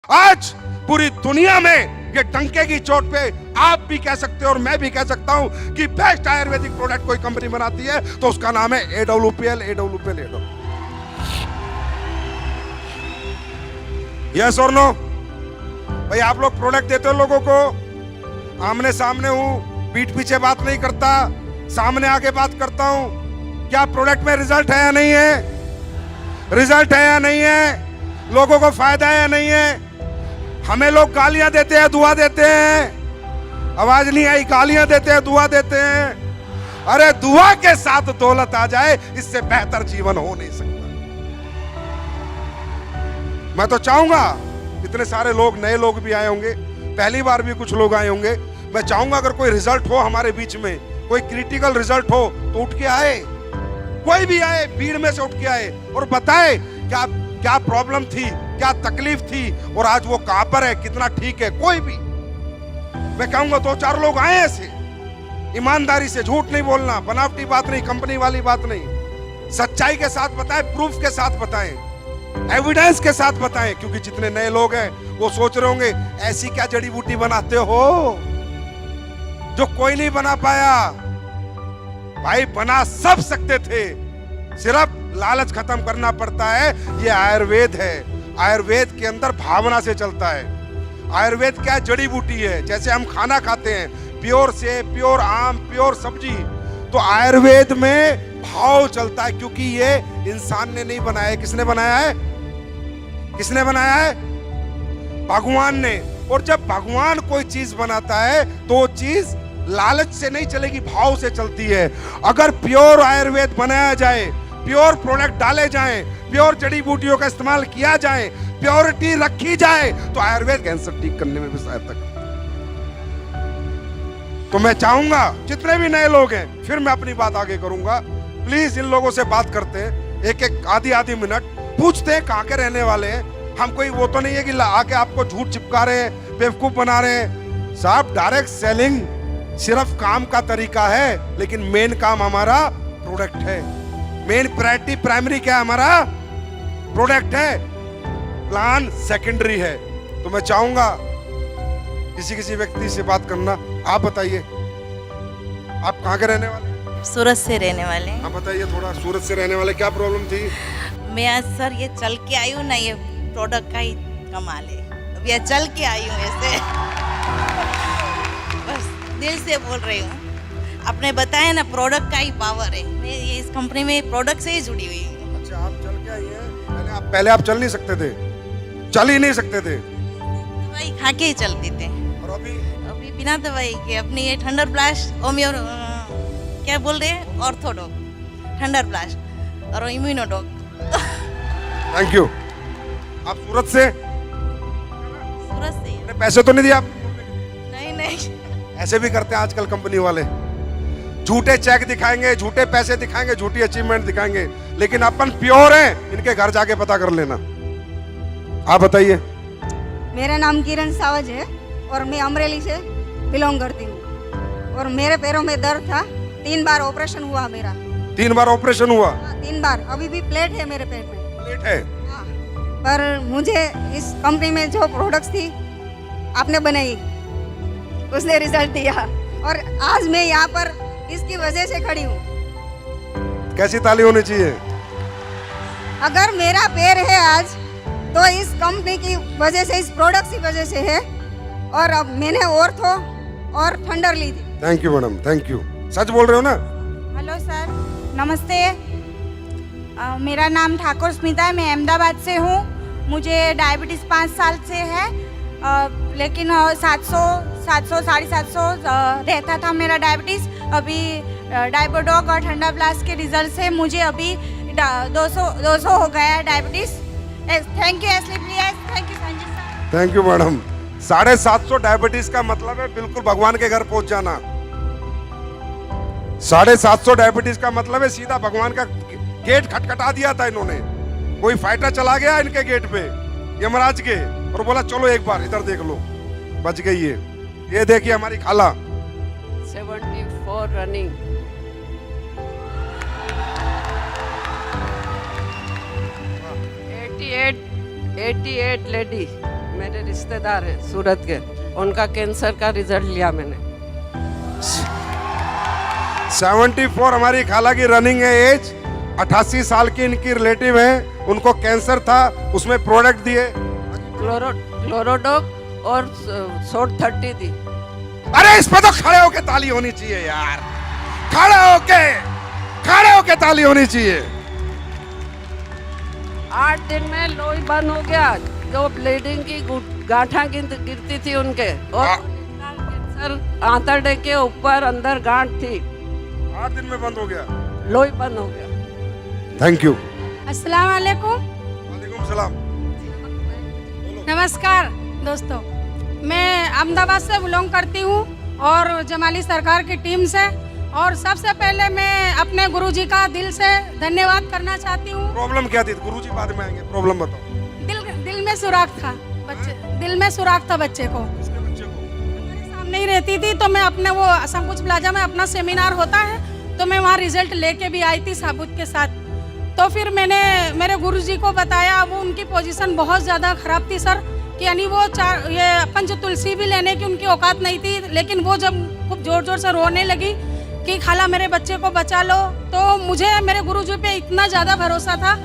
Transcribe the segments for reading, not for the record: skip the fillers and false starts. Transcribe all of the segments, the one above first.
आज पूरी दुनिया में ये डंके की चोट पे आप भी कह सकते हो और मैं भी कह सकता हूं कि बेस्ट आयुर्वेदिक प्रोडक्ट कोई कंपनी बनाती है तो उसका नाम है AWPL। यस और नो? भाई आप लोग प्रोडक्ट देते हो लोगों को, आमने सामने हूं, पीठ पीछे बात नहीं करता, सामने आके बात करता हूं। क्या प्रोडक्ट में रिजल्ट है या नहीं है? रिजल्ट है या नहीं है? लोगों को फायदा है या नहीं है? हमें लोग गालियां देते हैं, दुआ देते हैं। आवाज नहीं आई? गालियां देते हैं, दुआ देते हैं। अरे दुआ के साथ दौलत आ जाए, इससे बेहतर जीवन हो नहीं सकता। मैं तो चाहूंगा, इतने सारे लोग, नए लोग भी आए होंगे, पहली बार भी कुछ लोग आए होंगे, मैं चाहूंगा अगर कोई रिजल्ट हो हमारे बीच में, कोई क्रिटिकल रिजल्ट हो तो उठ के आए, कोई भी आए, भीड़ में से उठ के आए और बताए क्या क्या प्रॉब्लम थी, क्या तकलीफ थी और आज वो कहां पर है, कितना ठीक है। कोई भी, मैं कहूंगा 2-4 लोग आए ऐसे, ईमानदारी से, झूठ नहीं बोलना, बनावटी बात नहीं, कंपनी वाली बात नहीं, सच्चाई के साथ बताएं, प्रूफ के साथ बताएं, एविडेंस के साथ बताएं। क्योंकि जितने नए लोग हैं वो सोच रहे होंगे ऐसी क्या जड़ी बूटी बनाते हो जो कोई नहीं बना पाया। भाई बना सब सकते थे, सिर्फ लालच खत्म करना पड़ता है। ये आयुर्वेद है, आयुर्वेद के अंदर भावना से चलता है। आयुर्वेद क्या जड़ी बूटी है, जैसे हम खाना खाते हैं, प्योर से प्योर आम, प्योर सब्जी, तो आयुर्वेद में भाव चलता है। क्योंकि ये इंसान ने नहीं बनाया है, किसने बनाया है? किसने बनाया है? भगवान ने। और जब भगवान कोई चीज बनाता है तो वो चीज लालच से नहीं चलेगी, भाव से चलती है। अगर प्योर आयुर्वेद बनाया जाए, प्योर प्रोडक्ट डाले जाएं, प्योर जड़ी बूटियों का इस्तेमाल किया जाए, प्योरिटी रखी जाए, तो आयुर्वेद कैंसर ठीक करने में भी सहायता करता है। तो मैं चाहूंगा जितने भी नए लोग हैं, फिर मैं अपनी बात आगे करूंगा, प्लीज इन लोगों से बात करते हैं, एक आधी मिनट पूछते हैं कहां के रहने वाले हैं। हम कोई वो तो नहीं है कि आके आपको झूठ चिपका रहे हैं, बेवकूफ बना रहे हैं। साहब डायरेक्ट सेलिंग सिर्फ काम का तरीका है, लेकिन मेन काम हमारा प्रोडक्ट है। मेन प्रायोरिटी, प्राइमरी क्या है? हमारा प्रोडक्ट है, प्लान सेकेंडरी है। तो मैं चाहूंगा किसी व्यक्ति से बात करना। आप बताइए, आप कहाँ के रहने वाले? सूरत से रहने वाले हैं। आप बताइए थोड़ा, सूरत से रहने वाले, क्या प्रॉब्लम थी? मैं आज सर ये चल के आई हूँ ना, ये प्रोडक्ट का ही कमाल है। अब ये चल के आई हूँ ऐसे, बस दिल से बोल रही हूँ। आपने बताया ना प्रोडक्ट का ही पावर है, मैं ये इस कंपनी में प्रोडक्ट से ही जुड़ी हुई हूँ। अच्छा, आप चल के आई हैं? पहले आप चल नहीं सकते थे? चल ही नहीं सकते थे? दवाई खा के ही चलते थे। और अभी बिना दवाई के अपनी ये थंडर ब्लास्ट, होम्यो क्या बोल रहे हैं, ऑर्थोडॉक, थंडर ब्लास्ट और इम्यूनोडॉक। Thank you. आप सूरत से? सूरत से। पैसे तो नहीं दिए आप? नहीं। ऐसे भी करते हैं आजकल कंपनी वाले, झूठे चेक दिखाएंगे, झूठे पैसे दिखाएंगे, झूठी अचीवमेंट दिखाएंगे, लेकिन अपन प्योर हैं। इनके घर जाके पता कर लेना। आप बताइए। मेरा नाम किरण सावज है और मैं अमरेली से बिलोंग करती हूँ। और मेरे पैरों में दर्द था, 3 बार ऑपरेशन हुआ मेरा। 3 बार ऑपरेशन हुआ? 3 बार। अभी भी प्लेट है मेरे पेट में। प्लेट है? हाँ। पर मुझे इस कंपनी में जो प्रोडक्ट्स थी आपने बनाई, उसने रिजल्ट दिया और आज मैं यहाँ पर इसकी वजह से खड़ी हूँ। कैसी ताली होनी चाहिए? अगर मेरा पैर है आज तो इस कंपनी की वजह से, इस प्रोडक्ट की वजह से है। और अब मैंने ऑर्थो और थंडर ली थी। Thank you madam, thank you. सच बोल रहे हो ना? हेलो सर, नमस्ते। मेरा नाम ठाकुर स्मिता है, मैं अहमदाबाद से हूँ। मुझे डायबिटीज़ 5 साल से है, लेकिन 700 750 रहता था मेरा डायबिटीज़। अभी डायबोडॉक और ठंडा ब्लास्ट के रिजल्ट से मुझे अभी 200 हो गया है डायबिटीज़। थैंक यू एसली please, thank you Sanjay sir. Thank you madam. 750 diabetes का मतलब है बिल्कुल भगवान के घर पहुंच जाना। 750 डायबिटीज का मतलब है सीधा भगवान का गेट खटखटा दिया था इन्होंने। कोई फाइटर चला गया इनके गेट पे, यमराज के, और बोला चलो एक बार इधर देख लो, बच गई है। ये देखिए हमारी खाला। 74 रनिंग। 88 लेडी मेरे रिश्तेदार हैं सूरत के, उनका कैंसर का रिजल्ट लिया मैंने। 74 हमारी खाला की रनिंग है एज, 88 साल की इनकी रिलेटिव है, उनको कैंसर था, उसमें प्रोडक्ट दिए। क्लोरोडॉक और शॉर्ट 30 दी। अरे इस पे तो खड़े होके ताली होनी चाहिए यार, खड़े होके ताली होनी चाहिए। 8 दिन में लोई बंद हो गया, जो ब्लीडिंग की गांठा गिरती थी उनके, और कैंसर आंतड़े के ऊपर अंदर गांठ थी, 8 दिन में बंद हो गया, लोई बंद हो गया। Thank you. अस्सलाम वालेकुम। वालेकुम सलाम। नमस्कार दोस्तों, मैं अहमदाबाद से बिलोंग करती हूँ और जमाली सरकार की टीम से, और सबसे पहले मैं अपने गुरुजी का दिल से धन्यवाद करना चाहती हूँ। प्रॉब्लम क्या थी? गुरुजी बाद में आएंगे, प्रॉब्लम बताओ। दिल में सुराख था बच्चे, दिल में सुराख था बच्चे को, इसके बच्चे को मेरे सामने ही रहती थी, तो मैं अपने वो संकुच प्लाजा में अपना सेमिनार होता है, तो मैं वहाँ रिजल्ट लेके भी आई थी साबुत के साथ। तो फिर मैंने मेरे गुरुजी को बताया, वो उनकी पोजीशन बहुत ज़्यादा ख़राब थी सर, कि यानी वो ये पंच तुलसी भी लेने की उनकी औकात नहीं थी, लेकिन वो जब खूब ज़ोर ज़ोर से रोने लगी कि खाला मेरे बच्चे को बचा लो, तो मुझे मेरे गुरुजी पे इतना ज़्यादा भरोसा था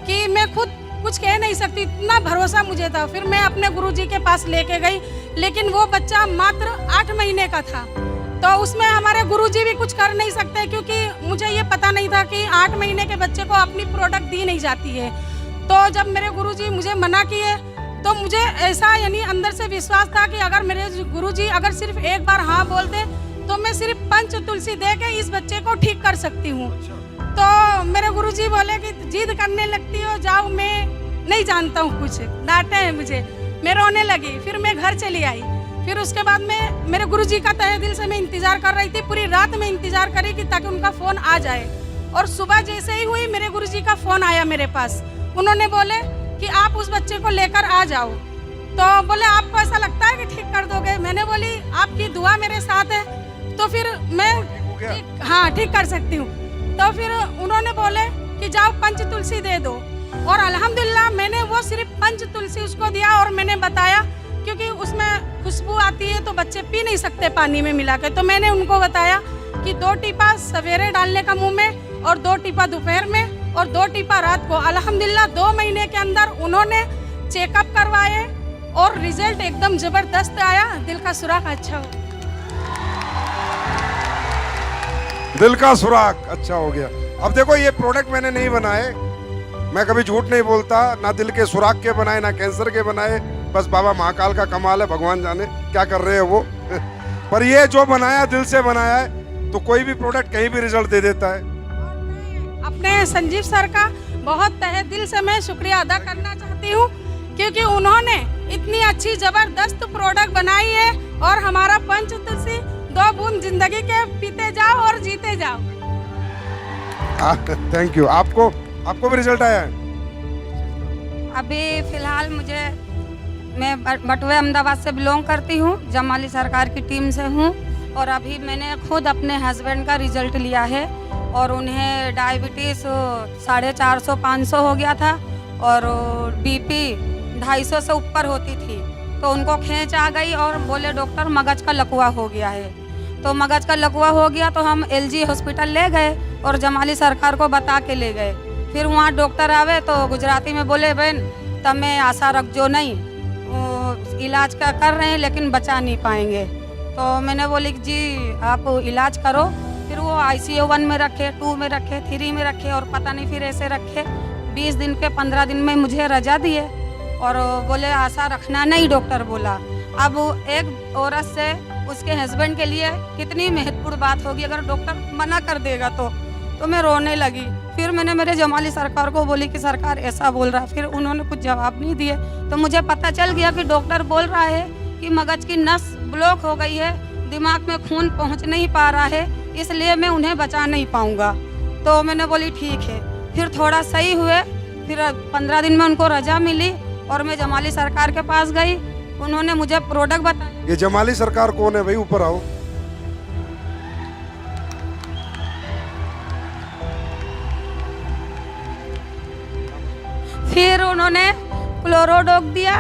कि मैं खुद कुछ कह नहीं सकती, इतना भरोसा मुझे था। फिर मैं अपने गुरुजी के पास लेके गई, लेकिन वो बच्चा मात्र 8 महीने का था, तो उसमें हमारे गुरुजी भी कुछ कर नहीं सकते, क्योंकि मुझे ये पता नहीं था कि 8 महीने के बच्चे को अपनी प्रोडक्ट दी नहीं जाती है। तो जब मेरे गुरुजी मुझे मना किए, तो मुझे ऐसा यानी अंदर से विश्वास था कि अगर मेरे गुरुजी अगर सिर्फ एक बार हाँ बोलते, तो मैं सिर्फ पंच तुलसी दे के इस बच्चे को ठीक कर सकती हूँ। तो मेरे गुरुजी बोले कि जिद करने लगती हो, जाओ, मैं नहीं जानता हूँ कुछ, डांटे हैं मुझे, मैं रोने लगी। फिर मैं घर चली आई। फिर उसके बाद में मेरे गुरुजी का तहे दिल से मैं इंतज़ार कर रही थी, पूरी रात में इंतज़ार करी कि ताकि उनका फ़ोन आ जाए। और सुबह जैसे ही हुई, मेरे गुरुजी का फ़ोन आया मेरे पास। उन्होंने बोले कि आप उस बच्चे को लेकर आ जाओ। तो बोले आपको ऐसा लगता है कि ठीक कर दोगे? मैंने बोली आपकी दुआ मेरे साथ है, तो फिर मैं हाँ ठीक कर सकती हूँ। तो फिर उन्होंने बोले कि जाओ पंच तुलसी दे दो, और अल्हम्दुलिल्लाह मैंने वो सिर्फ पंच तुलसी उसको दिया, और मैंने बताया क्योंकि उसमें खुशबू आती है तो बच्चे पी नहीं सकते पानी में मिला के, तो मैंने उनको बताया कि 2 टीपा सवेरे डालने का मुंह में, और 2 टीपा दोपहर में, और 2 टीपा रात को। अल्हम्दुलिल्लाह 2 महीने के अंदर उन्होंने चेकअप करवाए और रिजल्ट एकदम ज़बरदस्त आया, दिल का सुराख अच्छा हो। दिल का सुराख अच्छा हो गया। अब देखो, ये प्रोडक्ट मैंने नहीं बनाए, मैं कभी झूठ नहीं बोलता, ना दिल के सुराख के बनाए ना कैंसर के बनाए, बस बाबा महाकाल का कमाल है, भगवान जाने क्या कर रहे हैं वो। पर ये जो बनाया दिल से बनाया है, तो कोई भी प्रोडक्ट कहीं भी रिजल्ट दे देता है। अपने संजीव सर का बहुत तहे दिल से मैं शुक्रिया अदा करना चाहती हूँ, क्योंकि उन्होंने इतनी अच्छी ज़बरदस्त प्रोडक्ट बनाई है, और हमारा पंच तुलसी 2 बूंद जिंदगी के पीते जाओ और जीते जाओ। Thank you. आपको भी रिजल्ट आया है? अभी फ़िलहाल मैं बटुए अहमदाबाद से बिलोंग करती हूँ, जमाली सरकार की टीम से हूँ, और अभी मैंने खुद अपने हस्बैंड का रिज़ल्ट लिया है, और उन्हें डायबिटीज़ 450-500 हो गया था, और बीपी 250 से ऊपर होती थी, तो उनको खींच आ गई, और बोले डॉक्टर मगज का लकवा हो गया है। तो मगज का लकवा हो गया तो हम LG हॉस्पिटल ले गए और जमाली सरकार को बता के ले गए। फिर वहाँ डॉक्टर आवे तो गुजराती में बोले, बहन तमें आशा रख जो नहीं, इलाज का कर रहे हैं लेकिन बचा नहीं पाएंगे। तो मैंने बोली जी आप इलाज करो। फिर वो ICU 1 में रखे, 2 में रखे, 3 में रखे, और पता नहीं फिर ऐसे रखे। 20 दिन के 15 दिन में मुझे रजा दिए, और बोले आशा रखना नहीं, डॉक्टर बोला। अब एक औरत से उसके हस्बैंड के लिए कितनी महत्वपूर्ण बात होगी, अगर डॉक्टर मना कर देगा तो मैं रोने लगी। फिर मैंने मेरे जमाली सरकार को बोली कि सरकार ऐसा बोल रहा है, फिर उन्होंने कुछ जवाब नहीं दिए। तो मुझे पता चल गया कि डॉक्टर बोल रहा है कि मगज की नस ब्लॉक हो गई है, दिमाग में खून पहुंच नहीं पा रहा है, इसलिए मैं उन्हें बचा नहीं पाऊंगा। तो मैंने बोली ठीक है। फिर थोड़ा सही हुए, फिर 15 दिन में उनको रजा मिली, और मैं जमाली सरकार के पास गई, उन्होंने मुझे प्रोडक्ट बताया। ये जमाली सरकार कौन है भाई? ऊपर आओ। फिर उन्होंने क्लोरोडॉक दिया,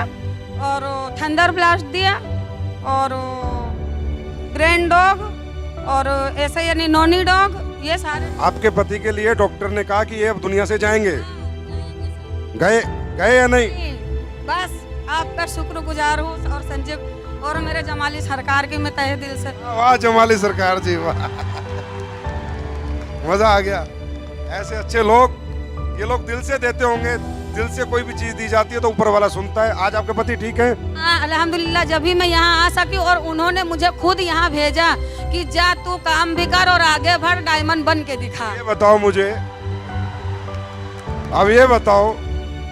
और थंडर ब्लास्ट दिया और ग्रैंड डॉग और ऐसे यानी नॉनी डॉग, ये सारे। आपके पति के लिए डॉक्टर ने कहा कि ये अब दुनिया से जाएंगे, गए गए या नहीं? बस आपका शुक्रगुजार हूँ और संजीव और मेरे जमाली सरकार की मैं तहे दिल से। वाह जमाली सरकार जी, वाह, मजा आ गया। ऐसे अच्छे लोग, ये लोग दिल से देते होंगे, दिल से कोई भी चीज दी जाती है तो ऊपर वाला सुनता है। आज आपके पति ठीक है? हाँ अल्हम्दुलिल्लाह, जब भी मैं यहाँ आ सकी और उन्होंने मुझे खुद यहाँ भेजा कि जा तू काम भी कर और आगे बढ़, डायमंड बन के दिखा। ये बताओ मुझे, अब ये बताओ,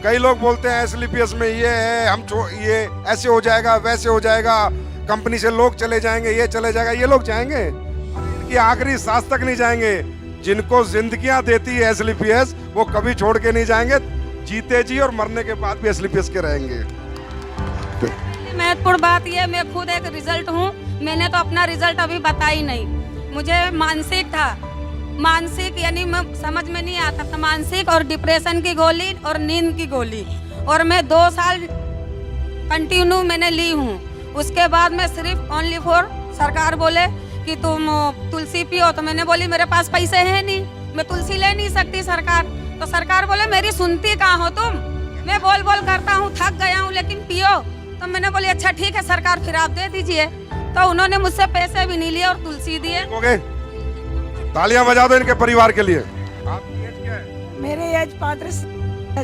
कई लोग बोलते हैं एसएलपीएस में ये है, ये ऐसे हो जाएगा, वैसे हो जाएगा, कंपनी से लोग चले जाएंगे, ये चले जाएगा। ये लोग जाएंगे, इनकी आखिरी सांस तक नहीं जाएंगे। जिनको जिंदगियां देती है एसएलपीएस, वो कभी छोड़ के नहीं जाएंगे, जीते जी और मरने के बाद भी एसएलपीएस के रहेंगे। महत्वपूर्ण बात यह, मैं खुद एक रिजल्ट हूँ, मैंने तो अपना रिजल्ट अभी बताई नहीं। मुझे मानसिक था, मानसिक यानी मैं समझ में नहीं आता था, मानसिक और डिप्रेशन की गोली और नींद की गोली, और मैं 2 साल कंटिन्यू मैंने ली हूँ। उसके बाद मैं सिर्फ ओनली फॉर, सरकार बोले कि तुम तुलसी पियो, तो मैंने बोली मेरे पास पैसे हैं नहीं, मैं तुलसी ले नहीं सकती सरकार। तो सरकार बोले मेरी सुनती कहाँ हो तुम, मैं बोल बोल करता हूँ, थक गया हूँ, लेकिन पियो। तो मैंने बोली अच्छा ठीक है सरकार, फिर आप दे दीजिए। तो उन्होंने मुझसे पैसे भी नहीं लिए और तुलसी दिए। हो गए, तालियां बजा दो इनके परिवार के लिए। आपकी एज क्या है? मेरी एज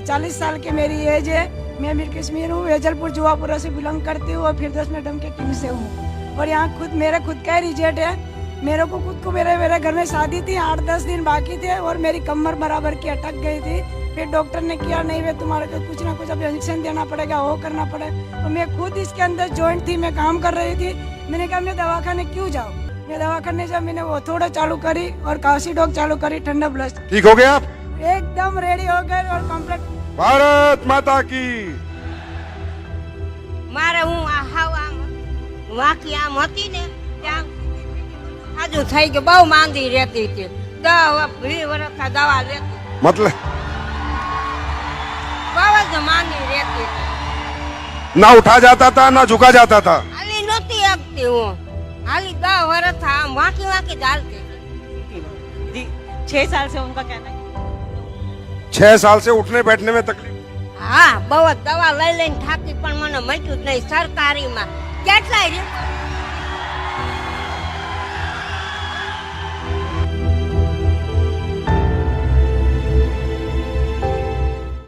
40 साल की मेरी एज है। मैं मीर कश्मीर हूँ, वेजलपुर जुआपुरा से बिलोंग करती हूँ और फिर 10 मैडम के टीम से हूँ। और यहाँ खुद मेरे खुद का रिजल्ट है। मेरे को खुद को मेरे घर में शादी थी, 8-10 दिन बाकी थे और मेरी कमर बराबर की अटक गई थी। फिर डॉक्टर ने किया नहीं वे तुम्हारे को कुछ ना कुछ अब इंजेक्शन देना पड़ेगा, वो करना पड़ेगा। और मैं खुद इसके अंदर जॉइंट थी, मैं काम कर रही थी। मैंने कहा मैं दवाखाने क्यों जाऊँ, मैं दवाखाने जब मैंने वो थोड़ा चालू करी और काशी डॉग चालू करी, ठंडा ब्लस्ट, ठीक हो गए आप? एकदम रेडी हो गए और कम्प्लीट। भारत माता की। મારે હું આમ વાકી આમ હતી ને ત્યાં આજુ થઈ ગયું, બહુ માંદી રહેતી હતી, 20 વર્ષ દવા લેતી, मतलब બહુ જ માંદી રહેતી હતી, ना उठा जाता था ना झुका जाता था। હાલી નહોતી શકતી હું, હાલી 10 વર્ષ આમ વાંકી વાંકી જ હાલતી હતી। 6 साल से उनका कहना है 6 साल से उठने बैठने में तकलीफ। હા બહુ જ દવા લઈ લઈને થાકી, પણ મને મટ્યું જ નહીં। સરકારીમાં કેટલાય